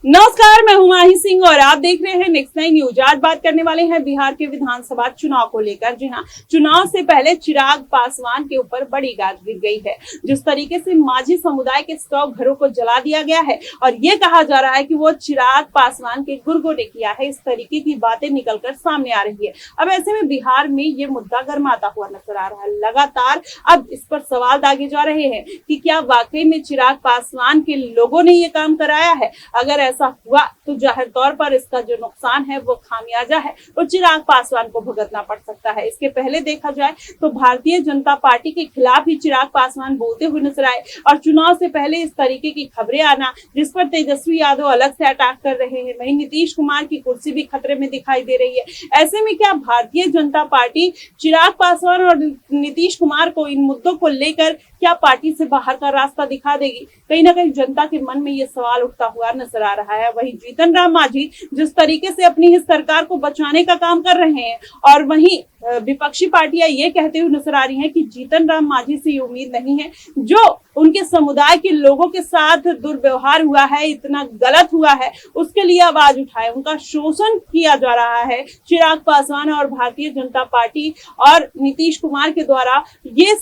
नमस्कार, मैं हूं माही सिंह और आप देख रहे हैं नेक्स्ट 9 न्यूज। आज बात करने वाले हैं बिहार के विधानसभा चुनाव को लेकर। जी हां, चुनाव से पहले चिराग पासवान के ऊपर बड़ी गाज गिर गई है। जिस तरीके से माझी समुदाय के 100 घरों को जला दिया गया है और ये कहा जा रहा है कि वो चिराग पासवान के गुर्गों ने किया है, इस तरीके की बातें निकलकर सामने आ रही है। अब ऐसे में बिहार में ये मुद्दा गर्माता हुआ नजर आ रहा है। लगातार अब इस पर सवाल दागे जा रहे हैं कि क्या वाकई में चिराग पासवान के लोगों ने ये काम कराया है। अगर ऐसा हुआ तो जाहिर तौर पर इसका जो नुकसान है वो खामियाजा है और चिराग पासवान को भुगतना पड़ सकता है। इसके पहले देखा जाए तो भारतीय जनता पार्टी के खिलाफ ही चिराग पासवान बोलते हुए नजर आए और चुनाव से पहले इस तरीके की खबरें आना जिस पर तेजस्वी यादव अलग से अटैक कर रहे हैं, वहीं नीतीश कुमार की कुर्सी भी खतरे में दिखाई दे रही है। ऐसे में क्या भारतीय जनता पार्टी चिराग पासवान और नीतीश कुमार को इन मुद्दों को लेकर क्या पार्टी से बाहर का रास्ता दिखा देगी? कहीं ना कहीं जनता के मन में ये सवाल उठता हुआ नजर आ रहा है। वहीं जीतन राम मांझी जिस तरीके से अपनी इस सरकार को बचाने का काम कर रहे हैं और वहीं विपक्षी पार्टियां ये कहते हुए नजर आ रही हैं कि जीतन राम मांझी से ये उम्मीद नहीं है, जो उनके समुदाय के लोगों के साथ दुर्व्यवहार हुआ है, इतना गलत हुआ है, उसके लिए आवाज उठाए। उनका शोषण किया जा रहा है चिराग पासवान और भारतीय जनता पार्टी और नीतीश कुमार के द्वारा। ये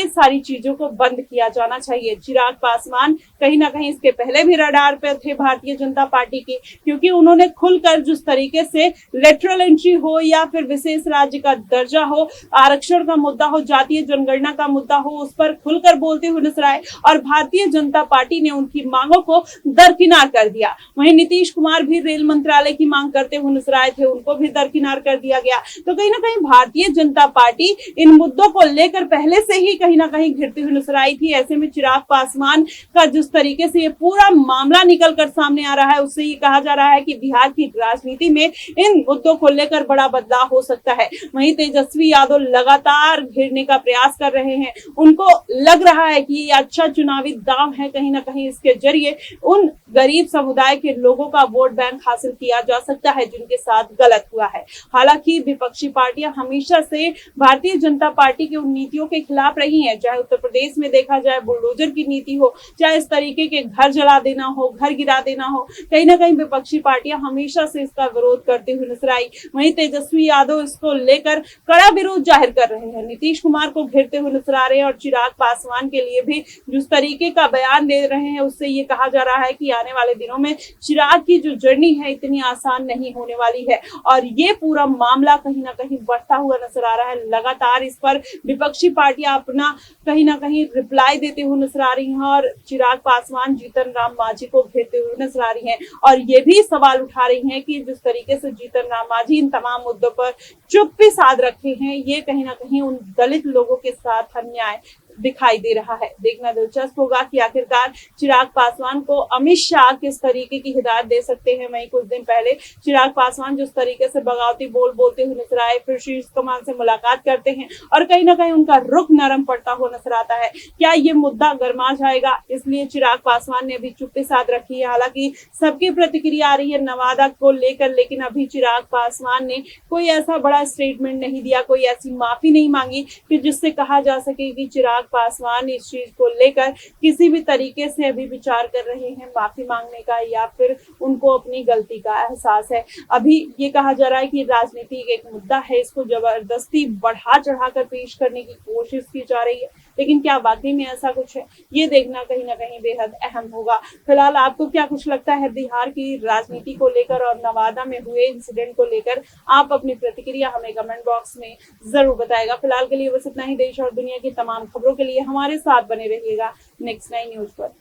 सारी चीजों को बंद किया जाना चाहिए। चिराग पासवान कहीं ना कहीं इसके पहले भी रडार पे थे भारतीय जनता पार्टी की, क्योंकि उन्होंने खुलकर जिस तरीके से लेटरल एंट्री हो या फिर विशेष राज्य का दर्जा हो, आरक्षण का मुद्दा हो, जातीय जनगणना का मुद्दा हो, उस पर खुलकर बोलते हुए नजर आए और भारतीय जनता पार्टी ने उनकी मांगों को दरकिनार कर दिया। वहीं नीतीश कुमार भी रेल मंत्रालय की मांग करते हुए नजर आए थे, उनको भी दरकिनार कर दिया गया। तो कहीं ना कहीं भारतीय जनता पार्टी इन मुद्दों को लेकर पहले से ही कहीं ना कहीं घिरती हुई नजर आई थी। ऐसे में चिराग पासवान का जिस तरीके से ये पूरा मामला निकल कर सामने आ रहा है, उससे ये कहा जा रहा है कि बिहार की राजनीति में इन मुद्दों को लेकर बड़ा बदलाव हो सकता है। वहीं तेजस्वी यादव लगातार घेरने का प्रयास कर रहे हैं। उनको लग रहा है कि ये अच्छा चुनावी दांव है, कहीं ना कहीं इसके जरिए उन गरीब समुदाय के लोगों का वोट बैंक हासिल किया जा सकता है जिनके साथ गलत हुआ है। हालांकि विपक्षी पार्टियां हमेशा से भारतीय जनता पार्टी की उन नीतियों के खिलाफ रही हैं, चाहे उत्तर प्रदेश में देखा जाए बुलडोजर की नीति हो, चाहे इस तरीके के घर जला देना हो, घर गिरा देना हो, कहीं ना कहीं विपक्षी पार्टियां हमेशा से इसका विरोध करते हुए नजर आई। वहीं तेजस्वी यादव इसको लेकर कड़ा विरोध जाहिर कर रहे हैं, नीतीश कुमार को घेरते हुए नजर आ रहे हैं और चिराग पासवान के लिए भी जिस तरीके का बयान दे रहे हैं उससे ये कहा जा रहा है कि आने वाले दिनों में चिराग की जो जर्नी है इतनी आसान नहीं होने वाली है और ये पूरा मामला कहीं ना कहीं बढ़ता हुआ नजर आ रहा है। लगातार इस पर विपक्षी पार्टियां अपना कहीं ना कहीं रिप्लाई देते हुए नजर आ रही हैं और चिराग पासवान जीतन राम मांझी को घेरते हुए नजर आ रही हैं और ये भी सवाल उठा रही हैं कि जिस तरीके से जीतन राम मांझी इन तमाम मुद्दों पर चुप्पी साध रखे हैं, ये कहीं ना कहीं उन दलित लोगों के साथ अन्याय दिखाई दे रहा है। देखना दिलचस्प होगा कि आखिरकार चिराग पासवान को अमित शाह किस तरीके की हिदायत दे सकते हैं। वहीं कुछ दिन पहले चिराग पासवान जिस तरीके से बगावती बोल बोलते हुए नजर आए, फिर शीर्ष कमान से मुलाकात करते हैं और कहीं ना कहीं उनका रुख नरम पड़ता हुआ नजर आता है। क्या ये मुद्दा गर्मा जाएगा? इसलिए चिराग पासवान ने अभी चुप्पी साध रखी है। हालांकि सबकी प्रतिक्रिया आ रही है नवादा को लेकर, लेकिन अभी चिराग पासवान ने कोई ऐसा बड़ा स्टेटमेंट नहीं दिया, कोई ऐसी माफी नहीं मांगी कि जिससे कहा जा सके कि चिराग पासवान इस चीज को लेकर किसी भी तरीके से अभी विचार कर रहे हैं माफी मांगने का या फिर उनको अपनी गलती का एहसास है। अभी ये कहा जा रहा है कि राजनीति एक मुद्दा है, इसको जबरदस्ती बढ़ा चढ़ाकर पेश करने की कोशिश की जा रही है, लेकिन क्या वाकई में ऐसा कुछ है, ये देखना कहीं ना कहीं बेहद अहम होगा। फिलहाल आपको क्या कुछ लगता है बिहार की राजनीति को लेकर और नवादा में हुए इंसिडेंट को लेकर? आप अपनी प्रतिक्रिया हमें कमेंट बॉक्स में जरूर बताएगा। फिलहाल के लिए बस इतना ही। देश और दुनिया की तमाम खबरों के लिए हमारे साथ बने रहिएगा नेक्स्ट 9 न्यूज पर।